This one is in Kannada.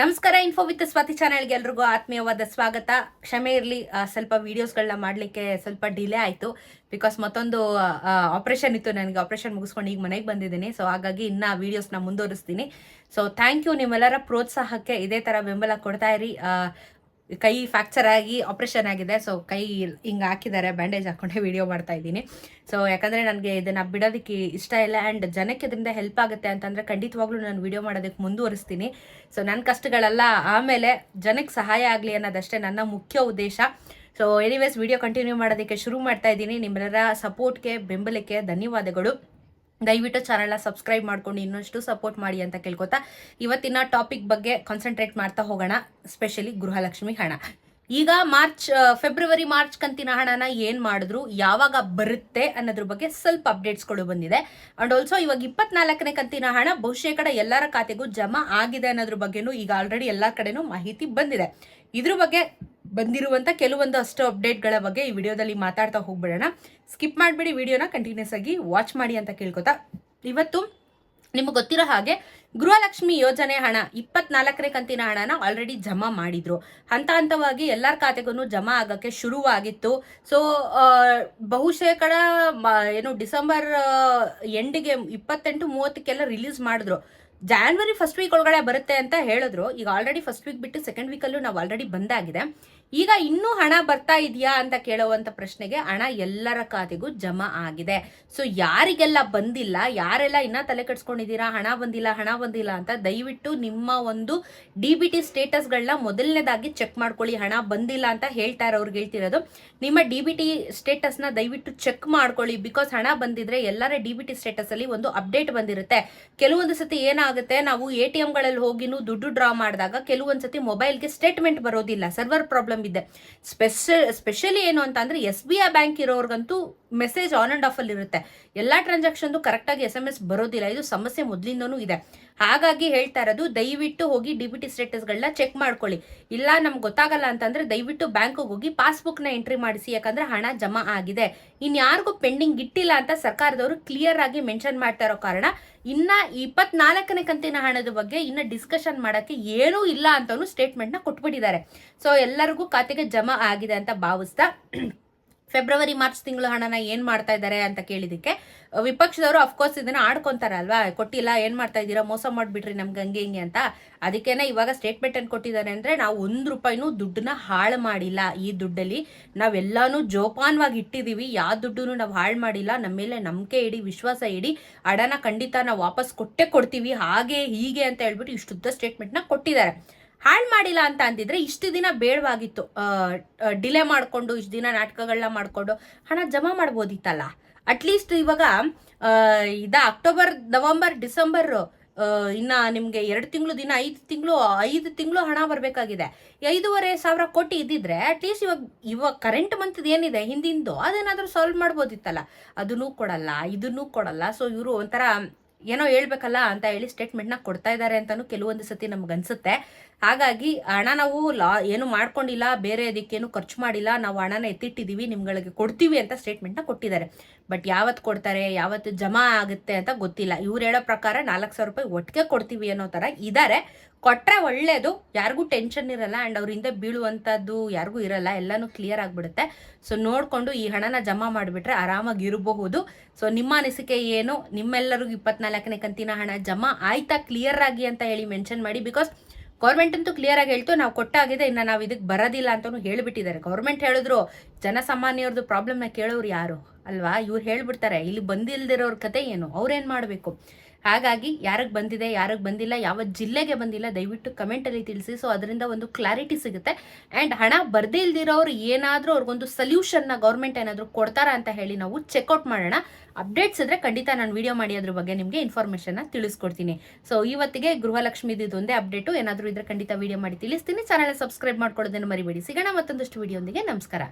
ನಮಸ್ಕಾರ. ಇನ್ಫೋ ವಿತ್ ಸ್ವಾತಿ ಚಾನೆಲ್ಗೆ ಎಲ್ರಿಗೂ ಆತ್ಮೀಯವಾದ ಸ್ವಾಗತ. ಕ್ಷಮೆ ಇರಲಿ, ಸ್ವಲ್ಪ ವಿಡಿಯೋಸ್ಗಳನ್ನ ಮಾಡಲಿಕ್ಕೆ ಸ್ವಲ್ಪ ಡಿಲೇ ಆಯಿತು. ಬಿಕಾಸ್ ಮತ್ತೊಂದು ಆಪರೇಷನ್ ಇತ್ತು ನನಗೆ. ಆಪರೇಷನ್ ಮುಗಿಸ್ಕೊಂಡು ಈಗ ಮನೆಗೆ ಬಂದಿದ್ದೀನಿ. ಸೊ ಹಾಗಾಗಿ ಇನ್ನು ವಿಡಿಯೋಸ್ನ ಮುಂದುವರಿಸ್ತೀನಿ. ಸೊ ಥ್ಯಾಂಕ್ ಯು ನಿಮ್ಮೆಲ್ಲರ ಪ್ರೋತ್ಸಾಹಕ್ಕೆ. ಇದೇ ಥರ ಬೆಂಬಲ ಕೊಡ್ತಾ ಇರಿ. ಕೈ ಫ್ರಾಕ್ಚರ್ ಆಗಿ ಆಪರೇಷನ್ ಆಗಿದೆ. ಸೊ ಕೈ ಹಿಂಗೆ ಹಾಕಿದ್ದಾರೆ, ಬ್ಯಾಂಡೇಜ್ ಹಾಕೊಂಡೆ ವಿಡಿಯೋ ಮಾಡ್ತಾ ಇದ್ದೀನಿ. ಸೊ ಯಾಕಂದರೆ ನನಗೆ ಇದನ್ನು ಬಿಡೋದಕ್ಕೆ ಇಷ್ಟ ಇಲ್ಲ. ಆ್ಯಂಡ್ ಜನಕ್ಕೆ ಇದರಿಂದ ಹೆಲ್ಪ್ ಆಗುತ್ತೆ ಅಂತಂದರೆ ಖಂಡಿತವಾಗ್ಲೂ ನಾನು ವಿಡಿಯೋ ಮಾಡೋದಕ್ಕೆ ಮುಂದುವರಿಸ್ತೀನಿ. ಸೊ ನನ್ನ ಕಷ್ಟಗಳೆಲ್ಲ ಆಮೇಲೆ ಜನಕ್ಕೆ ಸಹಾಯ ಆಗಲಿ ಅನ್ನೋದಷ್ಟೇ ನನ್ನ ಮುಖ್ಯ ಉದ್ದೇಶ. ಸೊ ಎನಿವೇಸ್ ವಿಡಿಯೋ ಕಂಟಿನ್ಯೂ ಮಾಡೋದಕ್ಕೆ ಶುರು ಮಾಡ್ತಾ ಇದ್ದೀನಿ. ನಿಮ್ಮೆಲ್ಲರ ಸಪೋರ್ಟ್ಗೆ, ಬೆಂಬಲಕ್ಕೆ ಧನ್ಯವಾದಗಳು. ದಯವಿಟ್ಟು ಚಾನಲ್ನ ಸಬ್ಸ್ಕ್ರೈಬ್ ಮಾಡ್ಕೊಂಡು ಇನ್ನಷ್ಟು ಸಪೋರ್ಟ್ ಮಾಡಿ ಅಂತ ಕೇಳ್ಕೊತಾ ಇವತ್ತಿನ ಟಾಪಿಕ್ ಬಗ್ಗೆ ಕಾನ್ಸಂಟ್ರೇಟ್ ಮಾಡ್ತಾ ಹೋಗೋಣ. ಸ್ಪೆಷಲಿ ಗೃಹಲಕ್ಷ್ಮಿ ಹಣ. ಈಗ ಫೆಬ್ರವರಿ ಮಾರ್ಚ್ ಕಂತಿನ ಹಣನ ಏನು ಮಾಡಿದ್ರು, ಯಾವಾಗ ಬರುತ್ತೆ ಅನ್ನೋದ್ರ ಬಗ್ಗೆ ಸ್ವಲ್ಪ ಅಪ್ಡೇಟ್ಸ್ಗಳು ಬಂದಿದೆ. ಅಂಡ್ ಆಲ್ಸೋ ಇವಾಗ 24ನೇ ಕಂತಿನ ಹಣ ಬಹುಶೇಕಡ ಎಲ್ಲರ ಖಾತೆಗೂ ಜಮಾ ಆಗಿದೆ ಅನ್ನೋದ್ರ ಬಗ್ಗೆನೂ ಈಗ ಆಲ್ರೆಡಿ ಎಲ್ಲ ಕಡೆನೂ ಮಾಹಿತಿ ಬಂದಿದೆ. ಇದ್ರ ಬಗ್ಗೆ ಬಂದಿರುವಂಥ ಕೆಲವೊಂದಷ್ಟು ಅಪ್ಡೇಟ್ಗಳ ಬಗ್ಗೆ ಈ ವಿಡಿಯೋದಲ್ಲಿ ಮಾತಾಡ್ತಾ ಹೋಗ್ಬಿಡೋಣ. ಸ್ಕಿಪ್ ಮಾಡಿಬಿಡಿ, ವಿಡಿಯೋನ ಕಂಟಿನ್ಯೂಸ್ ಆಗಿ ವಾಚ್ ಮಾಡಿ ಅಂತ ಕೇಳ್ಕೊತಾ ಇವತ್ತು ನಿಮಗೆ ಗೊತ್ತಿರೋ ಹಾಗೆ ಗೃಹಲಕ್ಷ್ಮಿ ಯೋಜನೆ ಹಣ 24ನೇ ಕಂತಿನ ಹಣನ ಆಲ್ರೆಡಿ ಜಮಾ ಮಾಡಿದ್ರು. ಹಂತ ಹಂತವಾಗಿ ಎಲ್ಲರ ಖಾತೆಗೂ ಜಮಾ ಆಗೋಕ್ಕೆ ಶುರುವಾಗಿತ್ತು. ಸೊ ಬಹುಶೇಕಡ ಡಿಸೆಂಬರ್ ಎಂಡಿಗೆ 28-30ಕ್ಕೆಲ್ಲ ರಿಲೀಸ್ ಮಾಡಿದ್ರು. ಜಾನ್ವರಿ ಫಸ್ಟ್ ವೀಕ್ ಒಳಗಡೆ ಬರುತ್ತೆ ಅಂತ ಹೇಳಿದ್ರು. ಈಗ ಆಲ್ರೆಡಿ ಫಸ್ಟ್ ವೀಕ್ ಬಿಟ್ಟು ಸೆಕೆಂಡ್ ವೀಕಲ್ಲೂ ನಾವು ಆಲ್ರೆಡಿ ಬಂದಾಗಿದೆ. ಈಗ ಇನ್ನೂ ಹಣ ಬರ್ತಾ ಇದೆಯಾ ಅಂತ ಕೇಳುವಂಥ ಪ್ರಶ್ನೆಗೆ ಹಣ ಎಲ್ಲರ ಖಾತೆಗೂ ಜಮಾ ಆಗಿದೆ. ಸೊ ಯಾರಿಗೆಲ್ಲ ಬಂದಿಲ್ಲ, ಯಾರೆಲ್ಲ ಇನ್ನೂ ತಲೆ ಕೆಡ್ಸ್ಕೊಂಡಿದ್ದೀರಾ ಹಣ ಬಂದಿಲ್ಲ ಅಂತ, ದಯವಿಟ್ಟು ನಿಮ್ಮ ಒಂದು DBT ಸ್ಟೇಟಸ್ಗಳನ್ನ ಮೊದಲನೇದಾಗಿ ಚೆಕ್ ಮಾಡ್ಕೊಳ್ಳಿ. ಹಣ ಬಂದಿಲ್ಲ ಅಂತ ಹೇಳ್ತಾ ಇರೋರ್ಗೆ ಹೇಳ್ತಿರೋದು, ನಿಮ್ಮ DBT ಸ್ಟೇಟಸ್ನ ದಯವಿಟ್ಟು ಚೆಕ್ ಮಾಡ್ಕೊಳ್ಳಿ. ಬಿಕಾಸ್ ಹಣ ಬಂದಿದ್ರೆ ಎಲ್ಲರ DBT ಸ್ಟೇಟಸಲ್ಲಿ ಒಂದು ಅಪ್ಡೇಟ್ ಬಂದಿರುತ್ತೆ. ಕೆಲವೊಂದು ಸತಿ ಏನಾಗುತ್ತೆ, ನಾವು ATMಗಳಲ್ಲಿ ಹೋಗಿನೂ ದುಡ್ಡು ಡ್ರಾ ಮಾಡಿದಾಗ ಕೆಲವೊಂದು ಸತಿ ಮೊಬೈಲ್ಗೆ ಸ್ಟೇಟ್ಮೆಂಟ್ ಬರೋದಿಲ್ಲ, ಸರ್ವರ್ ಪ್ರಾಬ್ಲಮ್ ಇದೆ. ಸ್ಪೆಷಲಿ ಏನು ಅಂತ ಅಂದ್ರೆ SBI ಬ್ಯಾಂಕ್ ಇರೋರ್ಗಂತೂ ಮೆಸೇಜ್ ಆನ್ ಅಂಡ್ ಆಫ್ ಅಲ್ಲಿ ಇರುತ್ತೆ. ಎಲ್ಲಾ ಟ್ರಾನ್ಸಾಕ್ಷನ್ ಕರೆಕ್ಟಾಗಿ SMS ಬರೋದಿಲ್ಲ. ಇದು ಸಮಸ್ಯೆ ಮೊದಲಿಂದನೂ ಇದೆ. ಹಾಗಾಗಿ ಹೇಳ್ತಾ ಇರೋದು, ದಯವಿಟ್ಟು ಹೋಗಿ DBT ಸ್ಟೇಟಸ್ಗಳನ್ನ ಚೆಕ್ ಮಾಡ್ಕೊಳ್ಳಿ. ಇಲ್ಲ ನಮ್ಗೆ ಗೊತ್ತಾಗಲ್ಲ ಅಂತಂದ್ರೆ ದಯವಿಟ್ಟು ಬ್ಯಾಂಕ್ಗೆ ಹೋಗಿ ಪಾಸ್ಬುಕ್ನ ಎಂಟ್ರಿ ಮಾಡಿಸಿ. ಯಾಕಂದ್ರೆ ಹಣ ಜಮಾ ಆಗಿದೆ. ಇನ್ಯಾರಿಗೂ ಪೆಂಡಿಂಗ್ ಇಟ್ಟಿಲ್ಲ ಅಂತ ಸರ್ಕಾರದವರು ಕ್ಲಿಯರ್ ಆಗಿ ಮೆನ್ಷನ್ ಮಾಡ್ತಾ ಇರೋ ಕಾರಣ ಇನ್ನ 24ನೇ ಕಂತಿನ ಹಣದ ಬಗ್ಗೆ ಇನ್ನ ಡಿಸ್ಕಷನ್ ಮಾಡಕ್ಕೆ ಏನೂ ಇಲ್ಲ ಅಂತಾನು ಸ್ಟೇಟ್ಮೆಂಟ್ನ ಕೊಟ್ಬಿಟ್ಟಿದ್ದಾರೆ. ಸೊ ಎಲ್ಲರಿಗೂ ಖಾತೆಗೆ ಜಮಾ ಆಗಿದೆ ಅಂತ ಭಾವಿಸ್ತಾ ಫೆಬ್ರವರಿ ಮಾರ್ಚ್ ತಿಂಗಳು ಹಣನ ಏನ್ ಮಾಡ್ತಾ ಇದ್ದಾರೆ ಅಂತ ಕೇಳಿದಕ್ಕೆ ವಿಪಕ್ಷದವರು ಅಫ್ಕೋರ್ಸ್ ಇದನ್ನ ಆಡ್ಕೊಂತಾರಲ್ವಾ, ಕೊಟ್ಟಿಲ್ಲ, ಏನ್ ಮಾಡ್ತಾ ಇದ್ದೀರಾ, ಮೋಸ ಮಾಡ್ಬಿಟ್ರಿ ನಮ್ಗೆ ಹಂಗೆ ಹಿಂಗೆ ಅಂತ. ಅದಕ್ಕೇನೆ ಇವಾಗ ಸ್ಟೇಟ್ಮೆಂಟ್ ಅನ್ನು ಕೊಟ್ಟಿದ್ದಾರೆ ಅಂದ್ರೆ, ನಾವು 1 ರೂಪಾಯಿನೂ ದುಡ್ಡನ್ನ ಹಾಳು ಮಾಡಿಲ್ಲ. ಈ ದುಡ್ಡಲ್ಲಿ ನಾವೆಲ್ಲಾನು ಜೋಪಾನವಾಗಿ ಇಟ್ಟಿದೀವಿ. ಯಾವ ದುಡ್ಡು ನಾವು ಹಾಳು ಮಾಡಿಲ್ಲ. ನಮ್ಮ ಮೇಲೆ ನಂಬಿಕೆ ಇಡಿ, ವಿಶ್ವಾಸ ಇಡಿ, ಹಣನ ಖಂಡಿತ ನಾವು ವಾಪಸ್ ಕೊಡ್ತೀವಿ, ಹಾಗೆ ಹೀಗೆ ಅಂತ ಹೇಳ್ಬಿಟ್ಟು ಇಷ್ಟುದ್ದ ಸ್ಟೇಟ್ಮೆಂಟ್ನ ಕೊಟ್ಟಿದ್ದಾರೆ. ಹಾಳು ಮಾಡಿಲ್ಲ ಅಂತ ಅಂದಿದ್ರೆ ಇಷ್ಟು ದಿನ ಬೇಡವಾಗಿತ್ತು. ಡಿಲೇ ಮಾಡಿಕೊಂಡು ಇಷ್ಟು ದಿನ ನಾಟಕಗಳನ್ನ ಮಾಡಿಕೊಂಡು ಹಣ ಜಮಾ ಮಾಡ್ಬೋದಿತ್ತಲ್ಲ. ಅಟ್ಲೀಸ್ಟ್ ಇವಾಗ ಅಕ್ಟೋಬರ್, ನವೆಂಬರ್, ಡಿಸೆಂಬರ್, ಇನ್ನ ನಿಮ್ಗೆ 2 ತಿಂಗಳು ದಿನ 5 ತಿಂಗಳು ಹಣ ಬರಬೇಕಾಗಿದೆ. 5,500 ಕೋಟಿ ಇದ್ದಿದ್ರೆ ಅಟ್ಲೀಸ್ಟ್ ಇವಾಗ ಕರೆಂಟ್ ಮಂತ್ ಏನಿದೆ ಹಿಂದಿಂದು ಅದೇನಾದ್ರೂ ಸಾಲ್ವ್ ಮಾಡ್ಬೋದಿತ್ತಲ್ಲ. ಅದನ್ನೂ ಕೊಡಲ್ಲ, ಇದನ್ನೂ ಕೊಡಲ್ಲ. ಸೊ ಇವರು ಒಂಥರ ಏನೋ ಹೇಳ್ಬೇಕಲ್ಲ ಅಂತ ಹೇಳಿ ಸ್ಟೇಟ್ಮೆಂಟ್ನ ಕೊಡ್ತಾ ಇದ್ದಾರೆ ಅಂತಾನು ಕೆಲವೊಂದು ಸತಿ ನಮ್ಗೆ ಅನ್ಸುತ್ತೆ. ಹಾಗಾಗಿ ಹಣ ನಾವು ಏನು ಮಾಡ್ಕೊಂಡಿಲ್ಲ, ಬೇರೆ ಅದಕ್ಕೇನು ಖರ್ಚು ಮಾಡಿಲ್ಲ, ನಾವು ಹಣನ ಎತ್ತಿಟ್ಟಿದ್ದೀವಿ, ನಿಮ್ಗಳಿಗೆ ಕೊಡ್ತೀವಿ ಅಂತ ಸ್ಟೇಟ್ಮೆಂಟ್ನ ಕೊಟ್ಟಿದ್ದಾರೆ. ಬಟ್ ಯಾವತ್ತು ಕೊಡ್ತಾರೆ, ಯಾವತ್ತು ಜಮಾ ಆಗುತ್ತೆ ಅಂತ ಗೊತ್ತಿಲ್ಲ. ಇವ್ರು ಹೇಳೋ ಪ್ರಕಾರ 4,000 ರೂಪಾಯಿ ಒಟ್ಟಿಗೆ ಕೊಡ್ತೀವಿ ಅನ್ನೋ ಥರ ಇದ್ದಾರೆ. ಕೊಟ್ರೆ ಒಳ್ಳೇದು, ಯಾರಿಗೂ ಟೆನ್ಷನ್ ಇರಲ್ಲ. ಆ್ಯಂಡ್ ಅವರಿಂದ ಬೀಳುವಂಥದ್ದು ಯಾರಿಗೂ ಇರಲ್ಲ, ಎಲ್ಲನೂ ಕ್ಲಿಯರ್ ಆಗಿಬಿಡುತ್ತೆ. ಸೊ ನೋಡಿಕೊಂಡು ಈ ಹಣನ ಜಮಾ ಮಾಡಿಬಿಟ್ರೆ ಆರಾಮಾಗಿ ಇರಬಹುದು. ಸೊ ನಿಮ್ಮ ಅನಿಸಿಕೆ ಏನು? ನಿಮ್ಮೆಲ್ಲರಿಗೂ 24ನೇ ಕಂತಿನ ಹಣ ಜಮಾ ಆಯ್ತಾ ಕ್ಲಿಯರ್ ಆಗಿ ಅಂತ ಹೇಳಿ ಮೆನ್ಷನ್ ಮಾಡಿ. ಬಿಕಾಸ್ ಗೌರ್ಮೆಂಟ್ ಅಂತೂ ಕ್ಲಿಯರ್ ಆಗಿ ಹೇಳ್ತು, ನಾವು ಕೊಟ್ಟಾಗಿದೆ, ಇನ್ನು ನಾವು ಇದಕ್ಕೆ ಬರೋದಿಲ್ಲ ಅಂತಲೂ ಹೇಳಿಬಿಟ್ಟಿದ್ದಾರೆ. ಗೌರ್ಮೆಂಟ್ ಹೇಳಿದ್ರು, ಜನಸಾಮಾನ್ಯರದ್ದು ಪ್ರಾಬ್ಲಮ್ನ ಕೇಳೋರು ಯಾರು ಅಲ್ವಾ? ಇವ್ರು ಹೇಳ್ಬಿಡ್ತಾರೆ. ಇಲ್ಲಿ ಬಂದಿಲ್ದಿರೋರ ಕತೆ ಏನು, ಅವ್ರೇನು ಮಾಡಬೇಕು? ಹಾಗಾಗಿ ಯಾರಿಗೆ ಬಂದಿದೆ, ಯಾರಿಗೆ ಬಂದಿಲ್ಲ, ಯಾವ ಜಿಲ್ಲೆಗೆ ಬಂದಿಲ್ಲ, ದಯವಿಟ್ಟು ಕಮೆಂಟಲ್ಲಿ ತಿಳಿಸಿ. ಸೊ ಅದರಿಂದ ಒಂದು ಕ್ಲಾರಿಟಿ ಸಿಗುತ್ತೆ. ಆ್ಯಂಡ್ ಹಣ ಬರ್ದೇ ಇಲ್ದಿರೋರು ಏನಾದರೂ ಅವ್ರಿಗೊಂದು ಸೊಲ್ಯೂಷನ್ನ ಗೌರ್ಮೆಂಟ್ ಏನಾದರೂ ಕೊಡ್ತಾರಾ ಅಂತ ಹೇಳಿ ನಾವು ಚೆಕ್ಔಟ್ ಮಾಡೋಣ. ಅಪ್ಡೇಟ್ಸ್ ಇದ್ರೆ ಖಂಡಿತ ನಾನು ವಿಡಿಯೋ ಮಾಡಿ ಅದ್ರ ಬಗ್ಗೆ ನಿಮಗೆ ಇನ್ಫಾರ್ಮೇಷನ್ನ ತಿಳಿಸ್ಕೊಡ್ತೀನಿ. ಸೊ ಇವತ್ತಿಗೆ ಗೃಹಲಕ್ಷ್ಮಿದು ಒಂದೇ ಅಪ್ಡೇಟು. ಏನಾದರೂ ಇದ್ರೆ ಖಂಡಿತ ವಿಡಿಯೋ ಮಾಡಿ ತಿಳಿಸ್ತೀನಿ. ಚಾನಲ್ ಸಬ್ಸ್ಕ್ರೈಬ್ ಮಾಡ್ಕೊಳ್ಳೋದನ್ನು ಮರಿಬೇಡಿ. ಸಿಗೋಣ ಮತ್ತೊಂದಷ್ಟು ವಿಡಿಯೋಂದಿಗೆ. ನಮಸ್ಕಾರ.